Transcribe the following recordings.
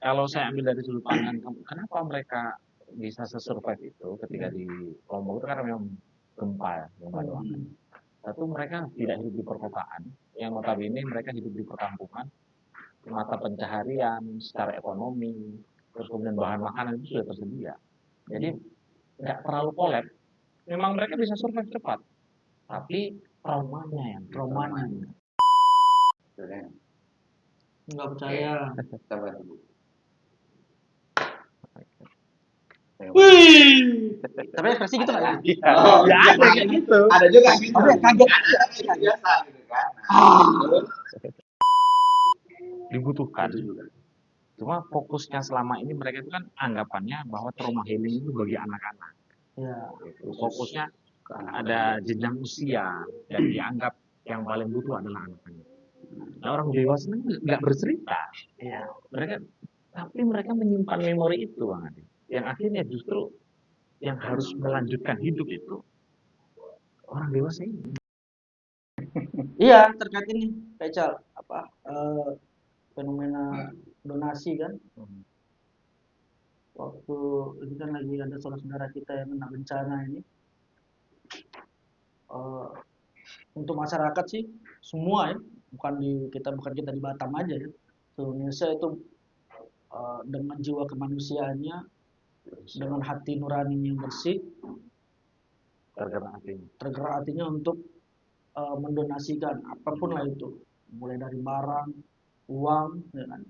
kalau saya ambil dari sudut pandang kenapa mereka bisa sesurvive itu ketika di Lombok itu karena memang gempa ya, gempa doang. Satu, mereka tidak hidup di perkotaan, yang notabene mereka hidup di perkampungan, mata pencaharian secara ekonomi, terus kemudian bahan makanan itu sudah tersedia. Jadi nggak terlalu kolab. Memang mereka bisa survive cepat, tapi traumanya yang nggak percaya. Sabar dulu. Wih, tapi ekspresi gitu nggak ya? Oh, ya ada kayak gitu. Ada juga gitu. Tapi kaget. Ada biasa gitu kan. Dibutuhkan. Itu juga. Cuma fokusnya selama ini mereka itu kan anggapannya bahwa trauma healing itu bagi anak-anak. Ya. Fokusnya ada jenjang usia dan dianggap yang paling butuh adalah anak-anak. Nah, orang dewasa nggak bercerita. Iya. Tapi mereka menyimpan memori itu, Bang Adi. Yang akhirnya justru yang harus melanjutkan hidup itu orang dewasa ini. Iya, terkait ini, Pecal, fenomena donasi kan. Waktu ini kan lagi ada saudara-saudara kita yang kena bencana ini. Untuk masyarakat sih semua ya, bukan kita di Batam aja ya. Seluruh Indonesia itu dengan jiwa kemanusiaannya, dengan hati nurani yang bersih, tergerak hatinya untuk mendonasikan apapun lah itu, mulai dari barang, uang, ya kan?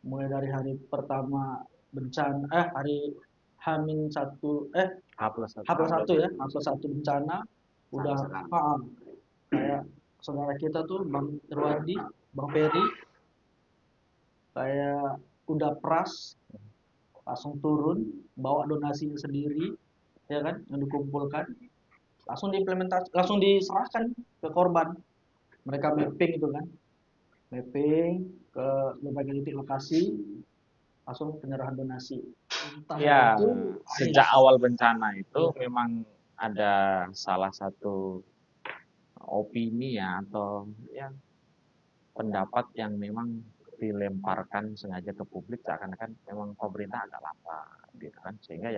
Mulai dari hari pertama bencana, hari H-1 H+1 ya, H+1 bencana udah kayak saudara kita tuh Bang Irwandi, Bang Ferry, kayak udah pras langsung turun bawa donasinya sendiri, ya kan, yang dikumpulkan langsung diimplementasi, langsung diserahkan ke korban. Mereka mapping itu kan, mapping ke berbagai titik lokasi, langsung penyerahan donasi. Ya, sejak awal bencana itu memang ada salah satu opini ya atau ya pendapat yang memang dilemparkan sengaja ke publik seakan-akan memang pemerintah agak lambat gitu kan, sehingga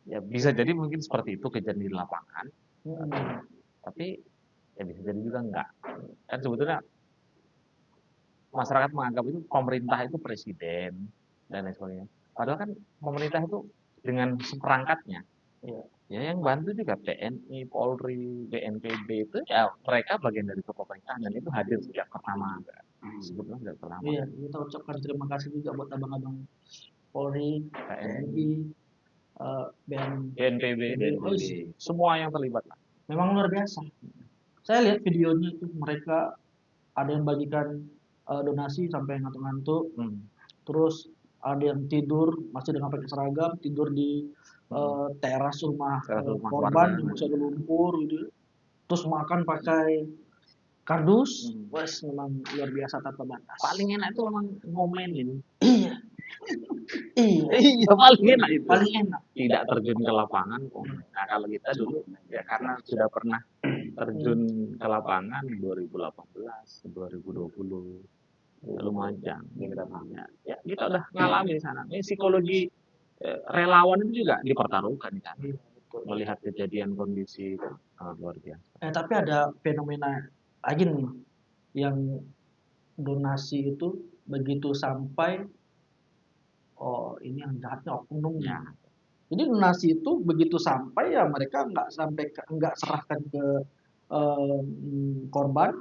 ya bisa jadi mungkin seperti itu kejadian di lapangan, tapi ya bisa jadi juga enggak. Kan sebetulnya masyarakat menganggap itu pemerintah itu presiden dan lain sebagainya. Padahal kan pemerintah itu dengan seperangkatnya, ya yang bantu juga TNI, Polri, BNPB itu ya mereka bagian dari pemerintahan dan itu hadir sejak pertama. Sebetulnya sejak pertama. Iya, kita ucapkan terima kasih juga buat abang-abang Polri, TNI, BNPB, semua yang terlibat lah. Memang luar biasa. Saya lihat videonya itu mereka ada yang bagikan donasi sampai ngantuk-ngantuk, terus ada yang tidur masih dengan pakai seragam, tidur di teras rumah korban yang masih ada lumpur gitu, terus makan pakai kardus. Wes memang luar biasa tanpa batas. Paling enak itu memang ngomelin. Iya, paling enak itu. Paling enak. Tidak terjun ke lapangan. Nah kalau kita dulu ya karena sudah pernah terjun ke lapangan 2018, 2020 Lumajang. Ya kita udah ngalamin di sana. Ini psikologi relawan itu juga dipertaruhkan di sana. Melihat kejadian kondisi luar biasa. Tapi ada fenomena lagi nih yang donasi itu begitu sampai ini yang jahatnya oknumnya. Jadi donasi itu begitu sampai ya mereka nggak serahkan ke korban,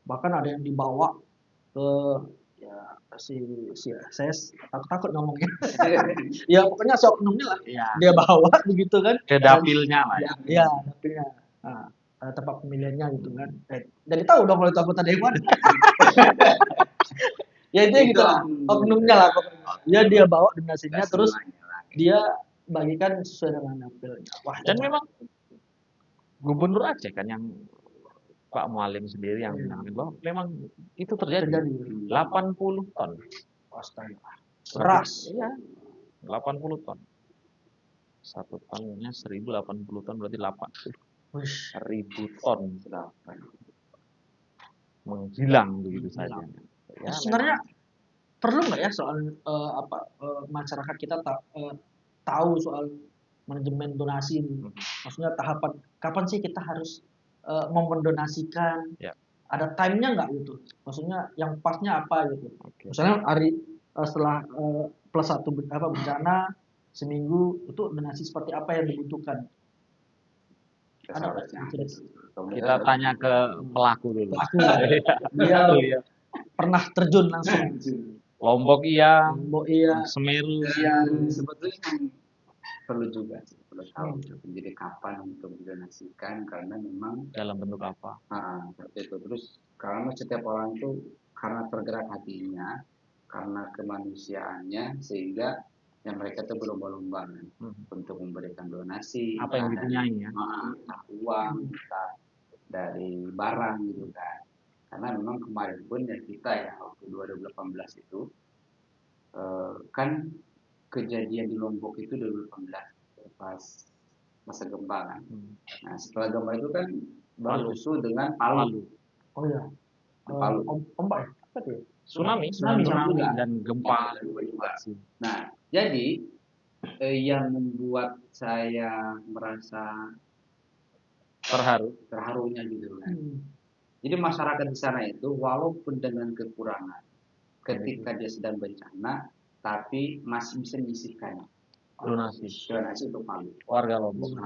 bahkan ada yang dibawa ke ya si SS, takut ngomongnya. Ya pokoknya si oknumnya lah, dia bawa begitu kan. Ke dapilnya lah ya. Ya dapilnya. Nah, tempat pemilihannya gitu kan. Jadi tahu dong kalau itu anggota dewan. Ya itu gitu lah, oknumnya lah. Ya dia bawa donasinya terus dia bagikan sesuai dengan dapilnya. Wah, dan memang Gubernur Aceh kan yang Pak Mualim sendiri yang menangani bahwa memang itu terjadi 80 ton. Astaga. Beras. Iya. 80 ton. 1 tonnya 1080 ton berarti 8.000 ton menghilang begitu saja. Ya, sebenarnya perlu nggak ya soal masyarakat kita tahu soal manajemen donasi ini? Maksudnya tahapan kapan sih kita harus mau mendonasikan? Ya. Ada time-nya nggak gitu? Maksudnya yang pasnya apa gitu? Oke. Misalnya hari setelah plus satu bencana seminggu itu donasi seperti apa yang dibutuhkan? Ada nggak sih cerita? Kita tanya ke pelaku dulu. Pelaku. Dia Iya. pernah terjun langsung. Lombok iya, Lombok iya. Semeru Yang sebetulnya yang perlu juga sih, perlu tahu. Jadi kapan untuk didonasikan, karena memang dalam bentuk apa? seperti itu. Terus karena setiap orang itu karena tergerak hatinya, karena kemanusiaannya, sehingga yang mereka itu berlomba-lomba untuk memberikan donasi. Apa yang dipunyai ya? Entah uang, entah dari barang gitu kan. Karena memang kemarin pun ya kita ya waktu 2018 itu kan kejadian di Lombok itu 2018 pas masa gempa kan. Nah setelah gempa itu kan baru susul dengan Palu. Oh iya. Palu. Ombak ya? Apa tuh? Tsunami dan gempa juga. Nah jadi yang membuat saya merasa terharunya gitu kan. Jadi masyarakat di sana itu walaupun dengan kekurangan, ketika dia sedang bencana, tapi masih bisa menyisihkan donasi untuk Palu. Warga Lombok.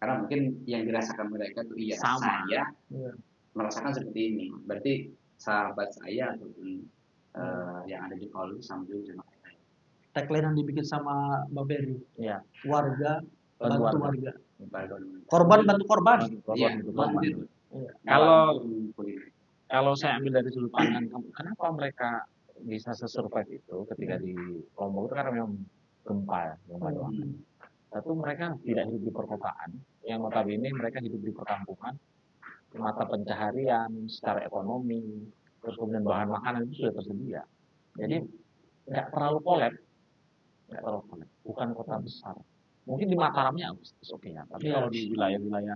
Karena mungkin yang dirasakan mereka itu sama. Saya merasakan seperti ini. Berarti sahabat saya ataupun yang ada di Palu sama juga. Tagline yang dibikin sama Mbak Berry. Iya. Warga bantu warga. Korban bantu korban. Iya. Kalau saya ambil dari sudut pandang, kenapa mereka bisa sesurvive itu ketika di Lombok itu karena memang gempa doang. Satu, mereka tidak hidup di perkotaan, yang notabene mereka hidup di perkampungan, mata pencaharian secara ekonomi, terus kemudian bahan makanan itu sudah tersedia. Jadi nggak terlalu kolab, bukan kota besar. Mungkin di Mataramnya oke ya, tapi kalau di wilayah-wilayah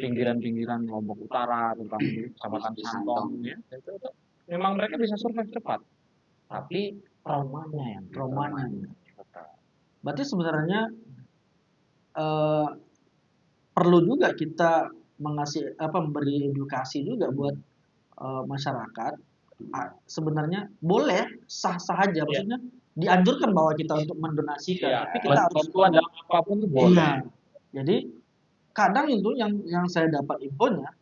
pinggiran-pinggiran Lombok Utara, terutama di Kecamatan Santong, ya, itu memang mereka bisa survive cepat. Tapi traumanya. Berarti sebenarnya perlu juga kita memberi edukasi juga buat masyarakat. Sebenarnya boleh sah-sah aja, maksudnya dianjurkan bahwa kita untuk mendonasikan, tapi kita harus bantuan dalam apapun itu boleh. Jadi kadang itu yang saya dapat infonya,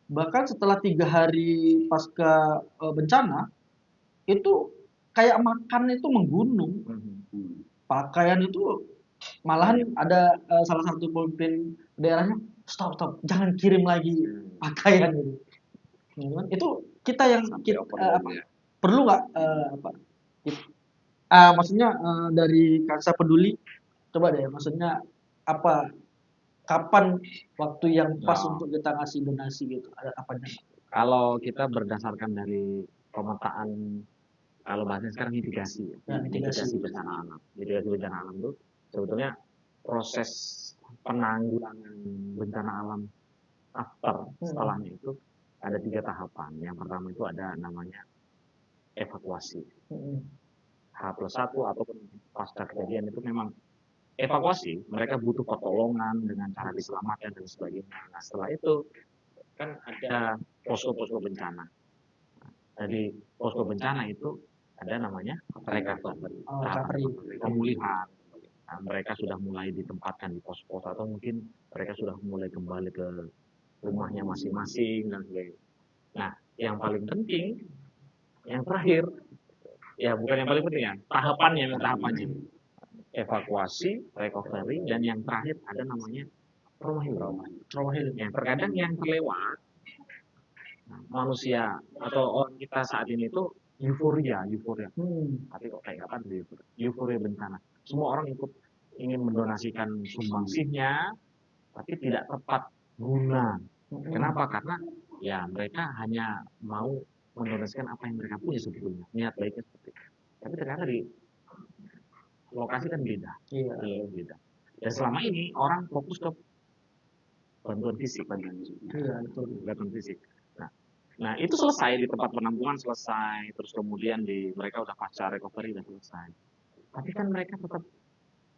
bahkan setelah 3 hari pasca bencana itu kayak makan itu menggunung, pakaian itu malahan ada salah satu pemimpin daerahnya stop jangan kirim lagi pakaian gitu. Itu kita yang perlu nggak maksudnya dari Kansa Peduli coba deh, maksudnya kapan waktu yang pas untuk kita ngasih donasi gitu, ada apanya? Kalau kita berdasarkan dari pemetaan, kalau bahasanya sekarang mitigasi bencana alam. Mitigasi bencana alam itu sebetulnya proses penanggulangan bencana alam setelahnya itu ada 3 tahapan. Yang pertama itu ada namanya evakuasi. H+1 ataupun pasca kejadian itu memang evakuasi, mereka butuh pertolongan dengan cara diselamatkan dan sebagainya. Nah, setelah itu kan ada posko-posko bencana. Jadi posko bencana itu ada namanya recovery, pemulihan. Nah, mereka sudah mulai ditempatkan di pos-pos atau mungkin mereka sudah mulai kembali ke rumahnya masing-masing dan sebagainya. Nah, yang paling penting, yang terakhir, ya bukan yang paling penting ya, tahapannya. Evakuasi, recovery, dan yang terakhir ada namanya trauma healing. Ya, terkadang yang terlewat manusia atau orang kita saat ini itu euforia. Tapi kok kayak kapan euforia bencana? Semua orang ingin mendonasikan sumbangsihnya, tapi tidak tepat guna. Kenapa? Karena ya mereka hanya mau mendonasikan apa yang mereka punya sebetulnya, niat baiknya seperti itu. Tapi ternyata di lokasi kan beda. Dan selama ini orang fokus ke bantuan fisik. Nah, Nah, itu selesai di tempat penampungan selesai, terus kemudian mereka udah pasca recovery udah selesai. Tapi kan mereka tetap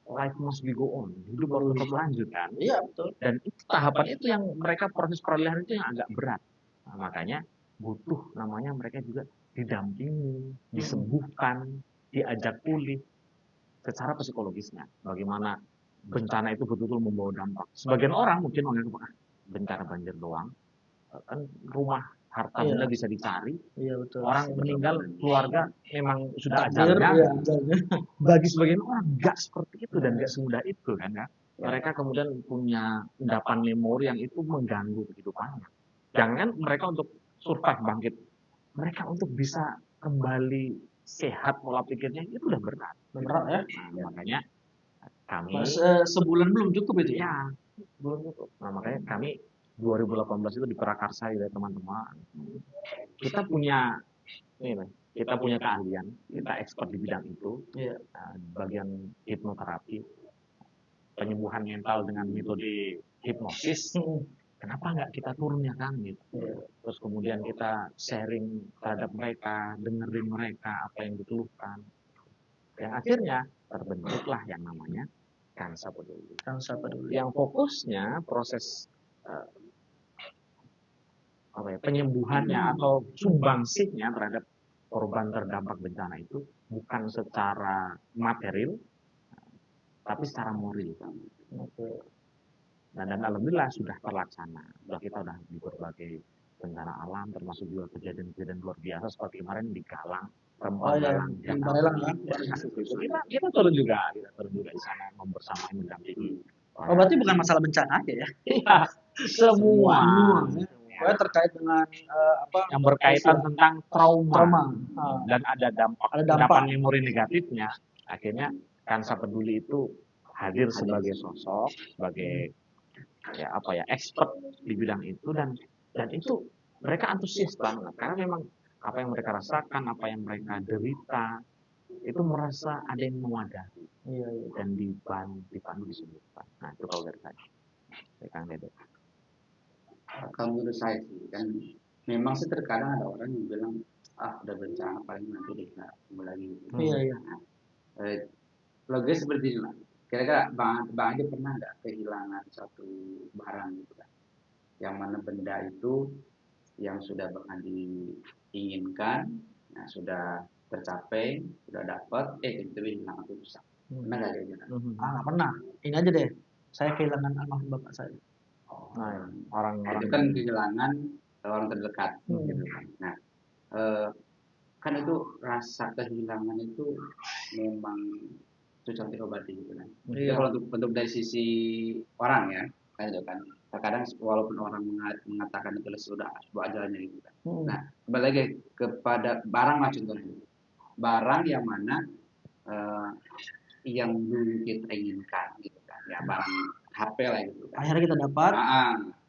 life must be go on, hidup harus tetap lanjut kan. Iya, betul. Dan itu tahapan itu yang mereka proses peralihan itu yang agak berat. Nah, makanya butuh namanya mereka juga didampingi, disembuhkan, diajak pulih secara psikologisnya. Bagaimana bencana itu betul-betul membawa dampak. Sebagian orang mungkin menganggap bencana banjir doang, kan rumah harta benda bisa dicari. Iya, betul. Orang meninggal, keluarga memang sudah Takdir, ajalnya. ya, ajalnya. Bagi sebagian orang nggak seperti itu dan nggak semudah itu kan ya. Mereka kemudian punya endapan memori yang itu mengganggu kehidupannya. Jangan mereka untuk survive bangkit, mereka untuk bisa kembali sehat pola pikirnya itu udah berat. Berat ya. Nah, makanya kami sebulan belum cukup itu ya. ya belum cukup. Nah, makanya kami 2018 itu diprakarsai oleh teman-teman. Kita punya kita punya keahlian, kita expert di bidang itu. Iya. Bagian hipnoterapi, penyembuhan mental dengan metode hipnosis. Kenapa nggak kita turun ya kan gitu. Terus kemudian kita sharing terhadap mereka, dengerin mereka apa yang dikeluhkan. Yang akhirnya terbentuklah yang namanya Kansa Peduli. Kansa Peduli. Yang fokusnya proses penyembuhannya atau sumbangsihnya terhadap korban terdampak bencana itu bukan secara material, tapi secara moral. Nah, dan alhamdulillah sudah terlaksana. Kita sudah di berbagai bencana alam, termasuk juga kejadian-kejadian luar biasa seperti kemarin di Galang, Rempang, Galang, kita turun juga di sana membersamai mendampingi. Oh, berarti bukan masalah bencana aja ya? Iya, semua. Pokoknya terkait dengan yang berkaitan tentang trauma. Dan ada dampak memori negatifnya. Akhirnya Kansa Peduli itu hadir sebagai sosok, sebagai expert di bidang itu dan itu mereka antusias banget karena memang apa yang mereka rasakan, apa yang mereka derita itu merasa ada yang mewadahi dan dipandu disembuhkan. Nah, itu kalau dari saya. Kang Dede. Kalau menurut saya sih kan memang sih terkadang ada orang yang bilang udah bencana paling nanti deh ketemu lagi. Iya. Logis seperti ini lah. Kira-kira Bang Adi pernah nggak kehilangan satu barang gitu kan? Yang mana benda itu yang sudah Bang Adi inginkan, nah sudah tercapai, sudah dapat, itu hilang atau rusak. Pernah nggak kayak gitu? Nggak pernah. Ini aja deh. Saya kehilangan almarhum bapak saya. Orang-orang itu kan kehilangan orang terdekat gitu kan. Nah, kan itu rasa kehilangan itu memang susah diobati gitu kan. Jadi kalau untuk dari sisi orang ya, kan itu kan. Terkadang walaupun orang mengatakan itu sudah ajalnya gitu kan. Nah, kembali lagi kepada barang lah contohnya. Barang yang mana yang dulu kita inginkan gitu kan. Ya barang HP lah gitu kan. Akhirnya kita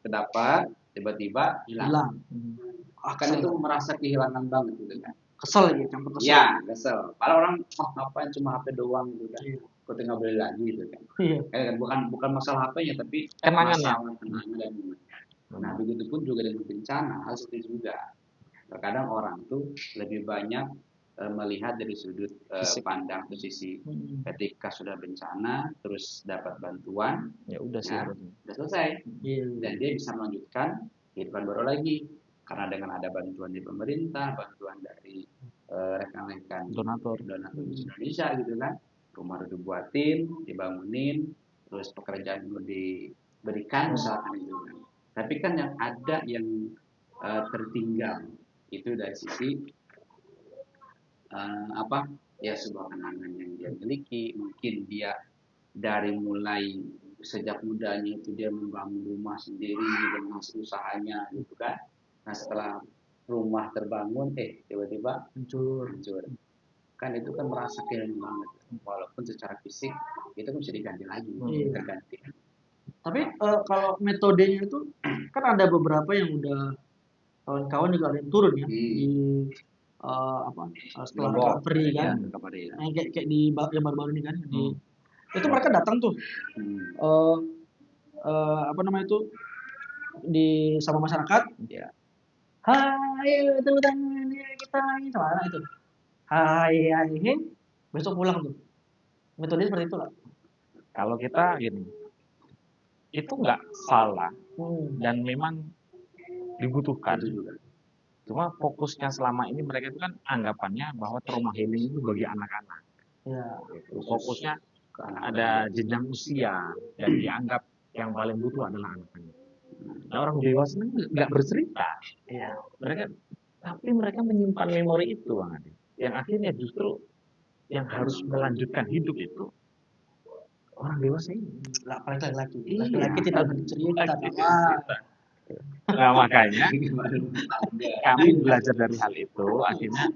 dapat, tiba-tiba hilang. Kan itu merasa kehilangan banget gitu kan. Kesel gitu, campur kesel. Ya, kesel. Kalau orang ngapain cuma HP doang gitu kan. Kok tinggal beli lagi gitu kan. Kan bukan masalah HP-nya tapi masalah kenangan. Nah, begitupun juga dengan bencana, hal seperti itu juga. Terkadang orang tuh lebih banyak melihat dari sudut pandang posisi ketika sudah bencana terus dapat bantuan ya udah selesai dan dia bisa melanjutkan kehidupan baru lagi karena dengan ada bantuan di pemerintah, bantuan dari rekan-rekan donatur Indonesia gitu kan, rumah udah dibuatin, dibangunin, terus pekerjaan udah diberikan misalkan itu kan. Tapi kan yang ada yang tertinggal itu dari sisi sebuah kenangan yang dia miliki. Mungkin dia dari mulai sejak mudanya itu dia membangun rumah sendiri dengan hasil usahanya gitu kan. Nah setelah rumah terbangun tiba-tiba hancur kan, itu kan merasa kehilangan banget walaupun secara fisik itu bisa diganti lagi terganti. Tapi kalau metodenya itu kan ada beberapa yang udah kawan-kawan juga ada yang turun ya setelah recovery kan, kayak di yang baru-baru ini kan, itu mereka datang tuh sama masyarakat, Hai, tepuk tangan ya kita ini sama anak itu. Hai, hai, he. Besok pulang tuh. Metode seperti itu lah. Kalau kita gini, itu nggak salah dan memang dibutuhkan. Itu juga. Cuma fokusnya selama ini mereka itu kan anggapannya bahwa trauma healing itu bagi anak-anak. Ya. Gitu. Fokusnya Ke anak-anak. ada jenjang usia dan dianggap yang paling butuh adalah anak-anak. Nah, orang dewasa ini nggak bercerita. Iya. Tapi mereka menyimpan memori itu, Bang Adi. Yang akhirnya justru yang harus melanjutkan hidup itu orang dewasa ini. Lah, apalagi laki-laki. Iya. Laki-laki tidak bercerita. Laki-laki Wah. Nah, makanya kami belajar dari hal itu, akhirnya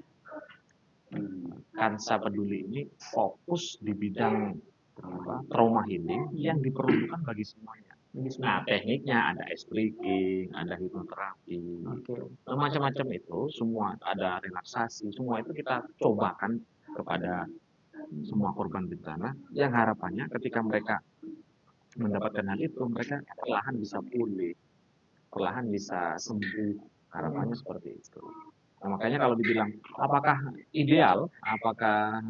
Kansa Peduli ini fokus di bidang trauma healing yang diperlukan bagi semuanya. Nah, tekniknya ada ice breaking, ada hipnoterapi, nah, macam-macam itu, semua ada relaksasi, semua itu kita cobakan kepada semua korban bencana, yang harapannya ketika mereka mendapatkan hal itu, mereka perlahan bisa pulih, perlahan bisa sembuh, harapannya seperti itu. Nah, makanya kalau dibilang apakah ideal, apakah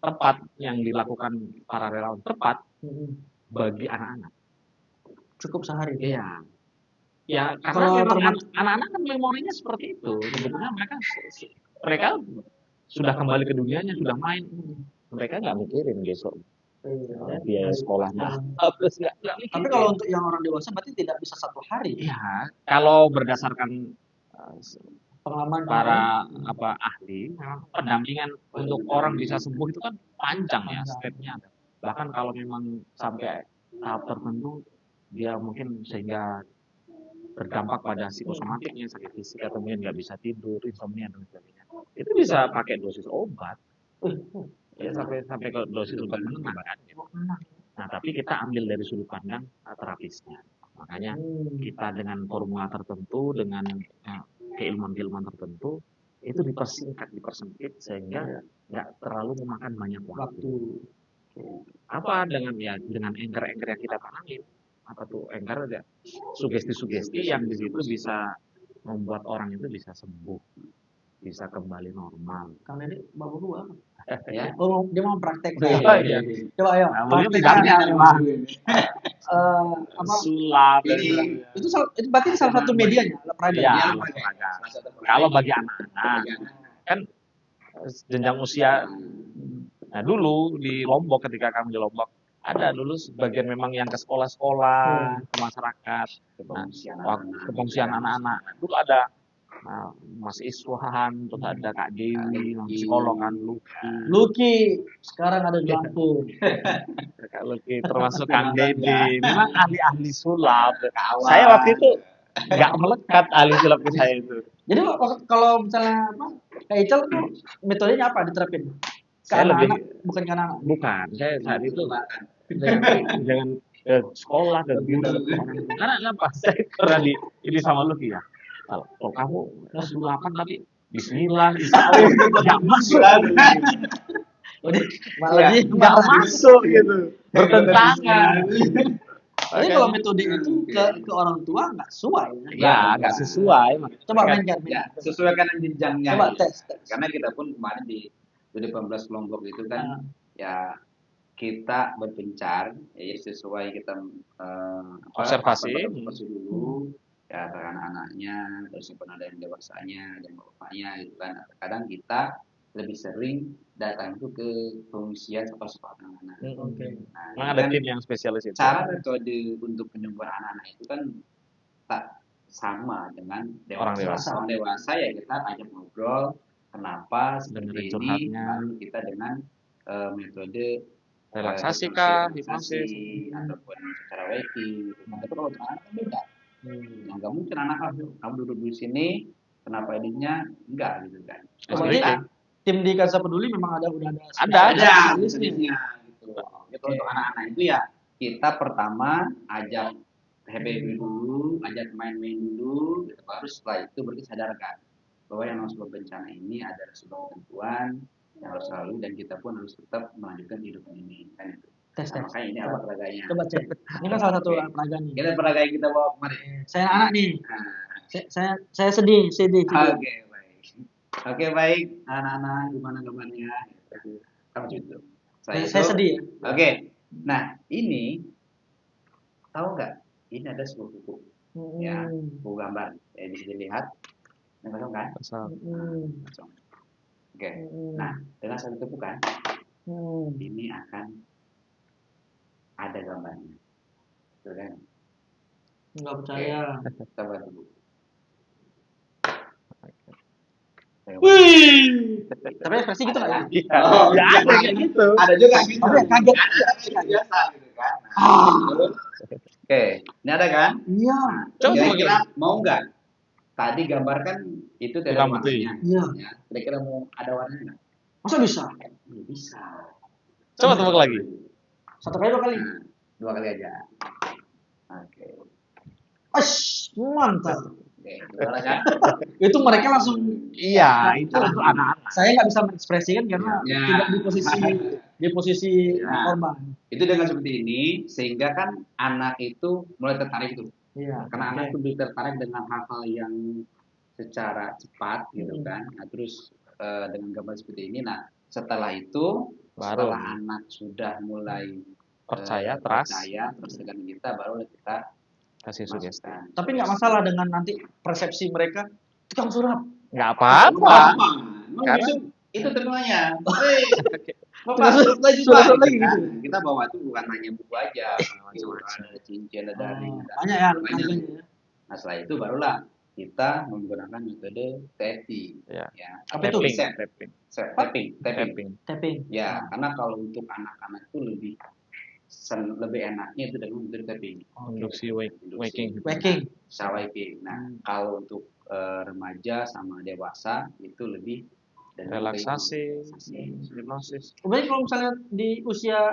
tepat yang dilakukan para relawan, tepat bagi anak-anak. Cukup sehari. Iya. Ya, karena Kalau memang anak-anak kan memorinya seperti itu. Sebetulnya mereka sudah kembali ke dunianya, sudah main. Mereka nggak mikirin besok biaya sekolahnya. Tapi kalau untuk yang orang dewasa berarti tidak bisa satu hari. Iya, kalau berdasarkan Pengalaman para ahli, memang pendampingan untuk orang bisa sembuh itu kan panjang ya stepnya. Bahkan kalau memang sampai tahap tertentu, dia mungkin sehingga berdampak pada psikosomatiknya, sakit fisik atau mungkin nggak bisa tidur, insomnia dan sebagainya. Itu bisa pakai dosis obat. Ya, sampai ke dosis obat menenang kan. Nah, tapi kita ambil dari sudut pandang terapisnya. Makanya kita dengan formula tertentu, dengan keilmuan-keilmuan tertentu, itu dipersingkat, dipersempit sehingga nggak terlalu memakan banyak waktu. Apa dengan anchor-anchor yang kita pahami, apa tuh anchor ada sugesti-sugesti yang di situ bisa membuat orang itu bisa sembuh, bisa kembali normal. Karena ini babu gua. Ya. Oh, dia mau praktek. Iya. Coba ayo. Sulap. Itu berarti salah satu medianya, peraga. Ya, kalau bagi anak-anak kan jenjang usia. Nah, dulu di Lombok, ketika kami di Lombok, ada dulu sebagian memang yang ke sekolah-sekolah, ke masyarakat, ke pengungsian anak-anak. Dulu ada Mas Iswan, terus ada Kak Dewi, psikolog kan, Luki. Sekarang ada di Lampung. Kak Luki, termasuk Kang Dede, memang ahli-ahli sulap. Saya waktu itu nggak melekat ahli sulap ke saya itu. Jadi kalau misalnya Kak Ical tuh metodenya apa diterapin? Saya anak-anak, bukan ke anak. Bukan, saya saat itu jangan sekolah dan guru. Karena apa? Saya pernah ini sama Luki ya. Kalau kamu sulapan tapi Bismillah, nggak masuk. Malah nggak masuk gitu, bertentangan. Tapi kalau metode itu ke orang tua nggak sesuai. Ya, nggak sesuai. Coba mainkan. Ya, sesuaikan jenjangnya. Coba tes. Karena kita pun kemarin di 18 kelompok itu kan ya kita berpencar ya sesuai kita observasi dulu ya anak-anaknya, terus ada yang dewasanya dan bapaknya gitu kan. Kadang kita lebih sering datang itu ke pengungsian sekolah anak-anak. Nah, ada tim yang spesialis itu. Cara metode untuk penyembuhan anak-anak itu kan tak sama dengan orang dewasa. Orang dewasa ya kita ajak ngobrol kenapa seperti ini, lalu kita dengan metode relaksasi kah, hipnosis ataupun secara waking. Tapi kalau untuk anak beda. Yang nggak mungkin anak kamu duduk di sini, kenapa ininya enggak gitu kan? Kemudian tim di Kansa Peduli memang udah ada jenisnya gitu. Itu untuk anak-anak itu ya kita pertama ajak happy dulu, ajak main-main dulu, gitu. Baru setelah itu berarti sadarkan bahwa yang sebab bencana ini adalah sebuah ketentuan yang harus selalu dan kita pun harus tetap melanjutkan hidup ini kan itu. Tes. Makanya ini apa peraganya? Coba cek. Ini kan salah satu peraga nih. Kita peraga yang kita bawa kemarin. Saya anak nih. Saya sedih juga. Oke, baik. Oke, baik. Anak-anak, gimana kabarnya? Kamu itu. Saya sedih ya. Oke. Nah, ini tahu nggak? Ini ada sebuah buku, ya, buku gambar. Ya, bisa dilihat. Ini kosong kan? Kosong. Kosong. Oke. Nah, dengan satu tepukan, ini akan ada gambarnya. Betul kan? Nggak percaya. Coba dulu. Wih. Tapi ekspresi gitu nggak ya? Oh, Ya, ada kayak gitu. Ada juga gitu. Tapi kaget. Ada biasa gitu kan. Oke, ini ada kan? Iya. Coba Kira-kira mau nggak? Tadi gambarkan itu dari Hitam putih. warnanya. Iya. Ya. Kira-kira mau ada warnanya nggak? Masa bisa? Bisa. Coba tebak lagi. Satu kali, 2 kali. Nah, 2 kali aja. Oke. Ash, mantap. Oke, gimana kan? Itu mereka langsung. Iya, itu untuk anak-anak. Saya nggak bisa mengekspresikan karena Ya. tidak di posisi Ya. korban. Itu dengan seperti ini sehingga kan anak itu mulai tertarik tuh. Iya. Karena anak itu lebih tertarik dengan hal-hal yang secara cepat gitu kan. Nah, terus dengan gambar seperti ini, nah setelah itu Baru. setelah anak sudah mulai Percaya, percaya terus dengan kita baru kita kasih sugesti. masukkan. Tapi nggak masalah dengan nanti persepsi mereka tukang sulap. Nggak apa-apa. Karena itu terkenalnya. Sudah lagi gitu. Kita bawa itu bukan hanya buku aja, ada cincin, ada ring, Banyak ya banyak. harganya ya. Nah setelah itu barulah kita menggunakan metode tapping. Ya. Apa itu? Tapping. Tapping. Ya, karena kalau untuk anak-anak itu lebih enaknya itu dengan metode tapping. Induksi waking. Bisa waking. Nah, kalau untuk remaja sama dewasa itu lebih Relaksasi, hipnosis. Berarti kalau misalnya di usia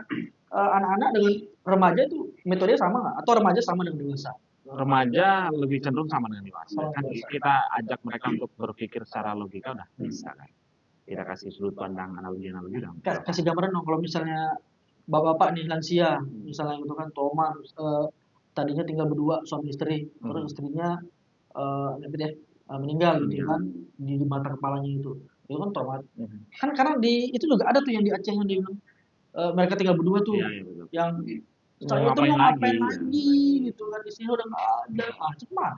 anak-anak dengan remaja itu metodenya sama nggak? Atau remaja sama dengan dewasa? Remaja lebih cenderung sama dengan dewasa. Oh, Kan dewasa. kita ajak mereka untuk berpikir secara logika udah bisa kan. Kita kasih sudut pandang analogi udah. Kasih gambaran dong kalau misalnya bapak-bapak nih lansia, misalnya gitu kan Thomas tadinya tinggal berdua suami istri, terus istrinya meninggal gitu kan di mata kepalanya itu kan traumatis. Kan karena itu juga ada tuh yang di Aceh yang dia bilang mereka tinggal berdua tuh, Iya, betul. yang Mau itu mau ngapain ngapain lagi, lagi gitu kan, istrinya udah nggak ada, cepat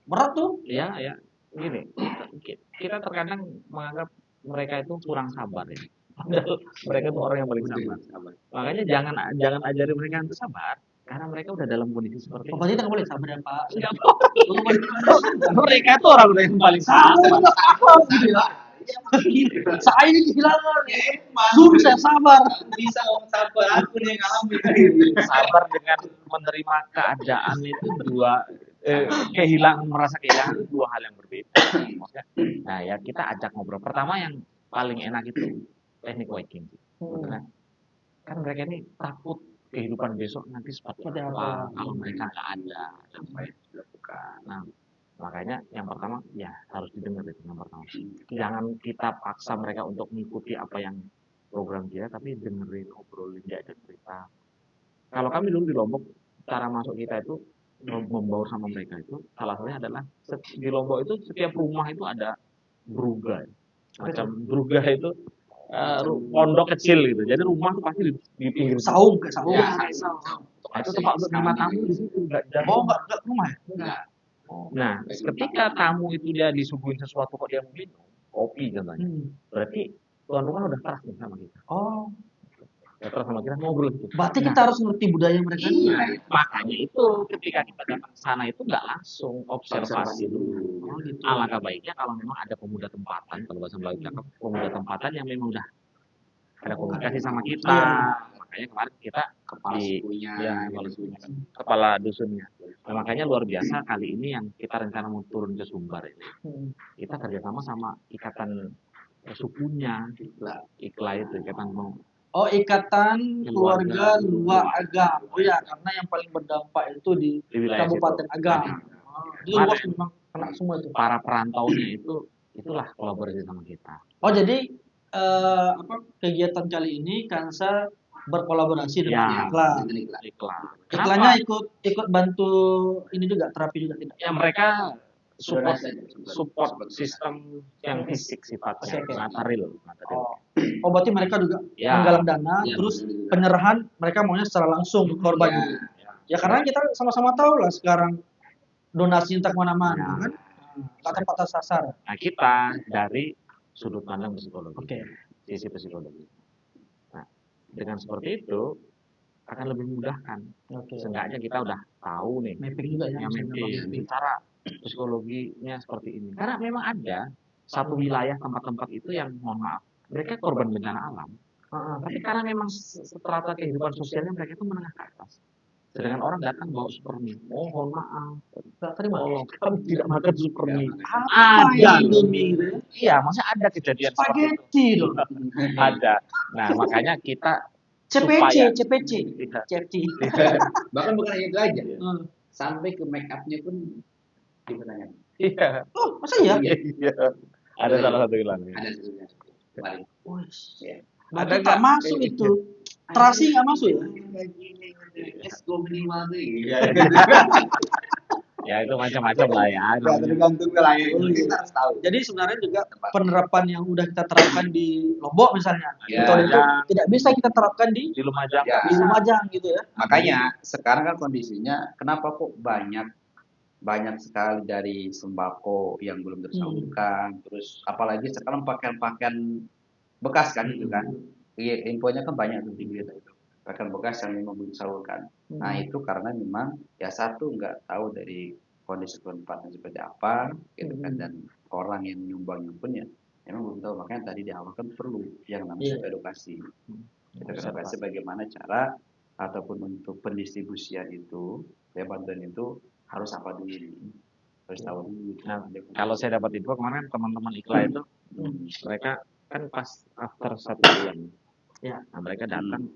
berat tuh. Iya, gini, kita terkadang menganggap mereka itu kurang sabar ya. Padahal mereka itu orang yang paling sabar. Makanya jangan ajari mereka untuk sabar, karena mereka udah dalam kondisi seperti itu. Berarti nggak boleh sabar ya Pak. Mereka itu orang yang paling sabar. Saya ini kehilangan. Suruh saya sabar. Bisa om sabar, aku nih yang ngalamin. Sabar dengan menerima keadaan itu merasa kehilangan itu 2 hal yang berbeda. Maksudnya, nah ya kita ajak ngobrol. Pertama yang paling enak itu teknik waking. Kan mereka ini takut kehidupan besok nanti seperti apa kalau mereka nggak ada apa yang dilakukan. Nah, makanya yang pertama ya harus didengar itu yang pertama. Jangan kita paksa mereka untuk mengikuti apa yang program kita, tapi dengerin, obrolin, diajak cerita. Kalau kami dulu di Lombok, cara masuk kita itu membaur sama mereka itu salah satunya adalah di Lombok itu setiap rumah itu ada bruga, macam bruga itu pondok kecil gitu. Jadi rumah tuh pasti di pinggir saung. Ya, itu tempat untuk terima tamu di situ. Nggak rumah ya? Enggak. Nah, ketika tamu itu dia disuguhin sesuatu kok dia minum kopi contohnya, berarti tuan rumah udah keras nih sama kita. Oh. Ya terus sama kita ngobrol gitu. Berarti kita harus ngerti budaya mereka. Iya, makanya itu ketika kita datang ke sana itu nggak langsung observasi dulu. Gitu. Alangkah baiknya kalau memang ada pemuda tempatan, kalau bahasa Melayu cakep, pemuda tempatan yang memang udah ada komunikasi sama kita. Makanya kemarin kita kepala dusunnya. Nah, makanya luar biasa kali ini yang kita rencana mau turun ke Sumbar ini. Kita kerjasama sama ikatan sukunya, IKLA itu ikatan ikatan keluarga luar Agam. Oh ya, karena yang paling berdampak itu di Kabupaten Agam. Itu luas memang kena semua itu. Para perantaunya itulah kolaborasi sama kita. Oh jadi kegiatan kali ini Kansa berkolaborasi dengan IKLA. IKLA-nya ikut bantu ini juga, terapi juga tidak? Ya mereka support Donasi aja, support support sistem yang fisik sifatnya, Oke. material. Oh, berarti mereka juga Ya, menggalang dana, Iya, terus betul juga. penyerahan mereka maunya secara langsung ke korban Iya. gitu. Ya karena kita sama-sama tahu lah sekarang donasi entah kemana-mana Ya. kan, nggak tepat sasaran. Nah, kita dari sudut pandang psikologi, Oke. sisi psikologi. Nah, dengan seperti itu akan lebih memudahkan. Oke. Seenggaknya kita udah tahu nih, Mapping juga ya, yang misalnya Bang, mapping cara psikologinya seperti ini. Karena memang ada satu wilayah tempat-tempat itu yang mohon maaf, mereka korban bencana alam. Tapi karena memang strata kehidupan sosialnya mereka itu menengah ke atas. Sedangkan orang datang bawa supermie. Mohon maaf, Nggak terima. tolong kami tidak makan supermie. Apa Ada. Indomie gitu ya? Iya, maksudnya ada kejadian seperti itu. Spaghetti dong. Ada. Nah, makanya kita CPC, supaya- CPC, Tidak. CFC. Bahkan bukan hanya itu aja, Hmm. sampai ke make upnya pun dipertanyakan. Iya. Oh, masa ya? Iya. Ada salah satu hilangnya. Ada sebenarnya. Kemarin. Wih. Ya. Berarti Ada tak nggak? masuk itu. Terasi nggak masuk ya? Esko minimal tuh. Ya itu macam-macam lah ya. Ya, tergantung wilayah itu kita harus tahu. Jadi sebenarnya juga penerapan yang udah kita terapkan di Lombok misalnya, Ya. kalau itu tidak bisa kita terapkan di Di Lumajang. Ya. di Lumajang gitu ya. Makanya sekarang kan kondisinya kenapa kok banyak sekali dari sembako yang belum tersalurkan, terus apalagi sekarang pakaian-pakaian bekas kan itu kan. Iya, infonya kan banyak tuh di berita itu. Pakaian bekas yang memang belum disalurkan. Nah, itu karena memang ya satu nggak tahu dari kondisi tempatnya seperti apa gitu kan, dan orang yang menyumbangnya pun ya memang belum tahu. Makanya tadi di awal kan perlu yang namanya edukasi. Edukasi bagaimana cara ataupun untuk pendistribusian itu, ya bantuan itu harus apa dulu, harus tahu dulu. Nah, kalau saya dapat info kemarin teman-teman Ikla itu mereka kan pas after 1 bulan, Ya. nah mereka datang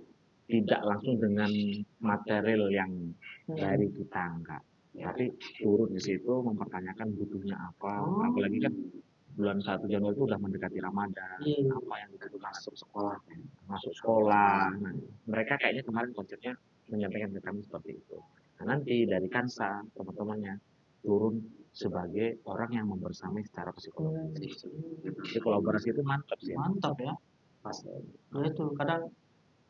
tidak langsung dengan material yang dari kita enggak, tapi turun di situ mempertanyakan butuhnya apa, apalagi kan bulan 1 Januari itu udah mendekati Ramadan, apa yang dibutuhkan masuk sekolah. Nah, mereka kayaknya kemarin konsepnya menyampaikan ke kami seperti itu. Nah, nanti dari Kansa teman-temannya turun sebagai orang yang membersamai secara psikologi. Jadi kolaborasi itu mantap sih. Mantap ya. Pas. Nah itu kadang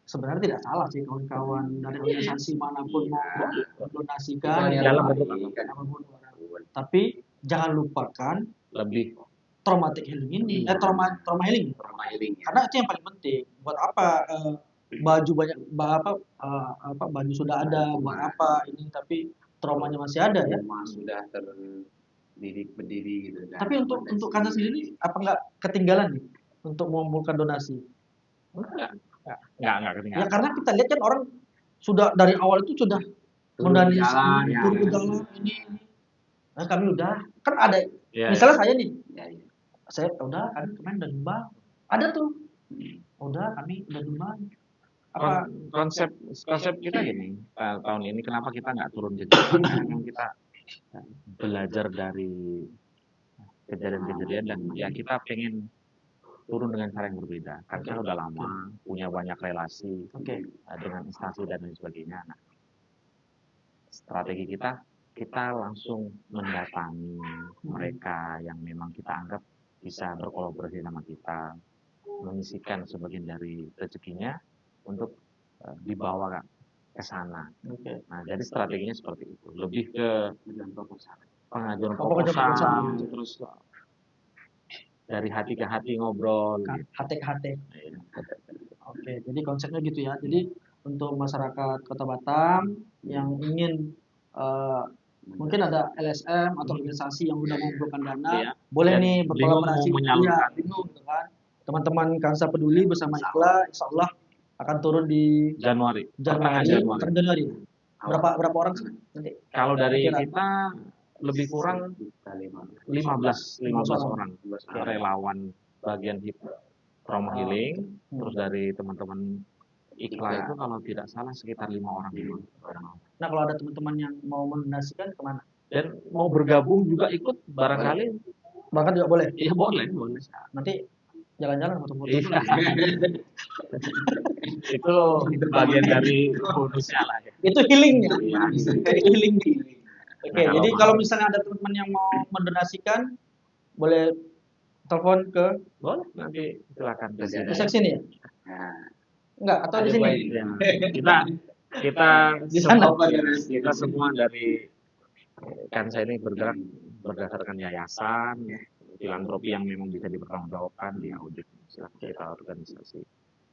sebenarnya tidak salah sih kawan-kawan dari organisasi manapun mau mendonasikan Dalam bentuk apapun. Tapi jangan lupakan lebih traumatic healing ini, trauma healing. Trauma healing ya. Karena itu yang paling penting. Buat apa baju banyak baju sudah ada, buat apa ini tapi traumanya masih ada ya. Rumah sudah berdiri gitu kan. Tapi untuk Kansa sendiri apa nggak ketinggalan nih untuk mengumpulkan donasi? enggak Ya ketinggalan. karena kita lihat kan orang sudah dari awal itu sudah mendonasi jalan, ya. turun ke jalan ini. Nah, kami udah kan ada Ya, misalnya saya nih, Ya, ya. saya udah kami kemarin udah nyumbang. Ada tuh. Udah kami udah nyumbang. Apa konsep kita gini, tahun ini kenapa kita nggak turun ke jalan? Memang kita belajar dari kejadian-kejadian dan ya kita pengen turun dengan cara yang berbeda. Karena udah lama punya banyak relasi dengan instansi dan lain sebagainya. Nah, strategi kita langsung mendatangi mereka yang memang kita anggap bisa berkolaborasi sama kita, mengisikan sebagian dari rezekinya untuk dibawa ke sana. Nah, jadi strateginya seperti itu. Lebih ke pengajuan proposal, terus dari hati ke hati ngobrol. hati ke hati. Oke, jadi konsepnya gitu ya. Jadi untuk masyarakat Kota Batam yang ingin mungkin ada LSM atau organisasi yang udah mengumpulkan dana, boleh nih berkolaborasi. Iya, bingung gitu kan. Teman-teman Kansa Peduli bersama Ikla, insya Allah akan turun di Januari. Januari. Berapa orang sih? Kalau dari kita lebih kurang 15 orang relawan bagian trauma healing, terus dari teman-teman Ikla itu kalau tidak salah sekitar 5 orang. Nah, kalau ada teman-teman yang mau mendonasikan kemana? Dan mau bergabung juga ikut barangkali. Bahkan juga boleh. Iya boleh. Nanti jalan-jalan foto-foto. Itu bagian dari bonusnya lah ya. Itu healingnya. Healing. Oke, jadi kalau misalnya ada teman-teman yang mau mendonasikan, boleh telepon ke boleh nanti silakan ke Nanti sini. ke seksi ini ya? Nah, Enggak, atau ada di sini? poin. Ya, kita Di sana. kita semua dari Kansa ini bergerak berdasarkan yayasan, filantropi yang memang bisa dipertanggungjawabkan di audit. Kita organisasi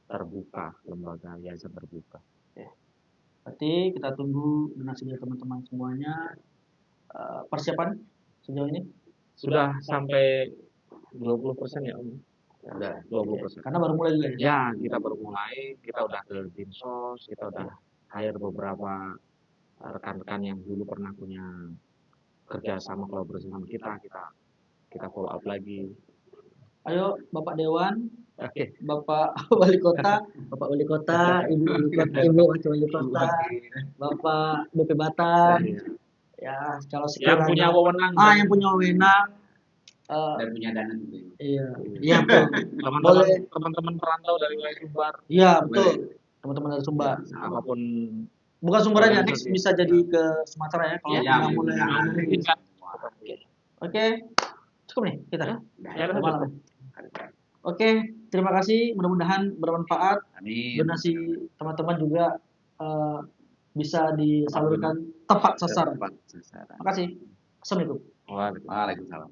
terbuka, lembaga yayasan terbuka. Berarti kita tunggu donasi dari teman-teman semuanya. Persiapan sejauh ini? Sudah sampai 20% ya Om? Udah. 20%. Karena baru mulai juga ya? Ya, kita baru mulai, kita udah ke Dinsos, kita udah hire beberapa rekan-rekan yang dulu pernah punya kerja sama kolaborasi sama kita follow up lagi. Ayo Bapak Dewan, Oke. Bapak Wali Kota, Bapak Wali Kota, Ibu Wali Kota, Ibu Wakil Wali Kota, Bapak BP Batam, ya kalau Yang sekiranya punya wewenang. yang punya wewenang, Dan punya dana juga. iya, iya betul. Boleh. Teman-teman perantau dari wilayah Sumbar, Iya betul. Teman-teman dari Sumbar. apapun Bukan Sumbar aja, organisasi. next bisa jadi ke Sumatera ya kalau Ya, kita mulai. memungkinkan. Oke, cukup nih kita. Ya, Udah malam. Oke, terima kasih. Mudah-mudahan bermanfaat. Amin. Donasi teman-teman juga bisa disalurkan tepat sasaran. Tepat sasaran. Terima kasih. Assalamualaikum. Waalaikumsalam. Waalaikumsalam.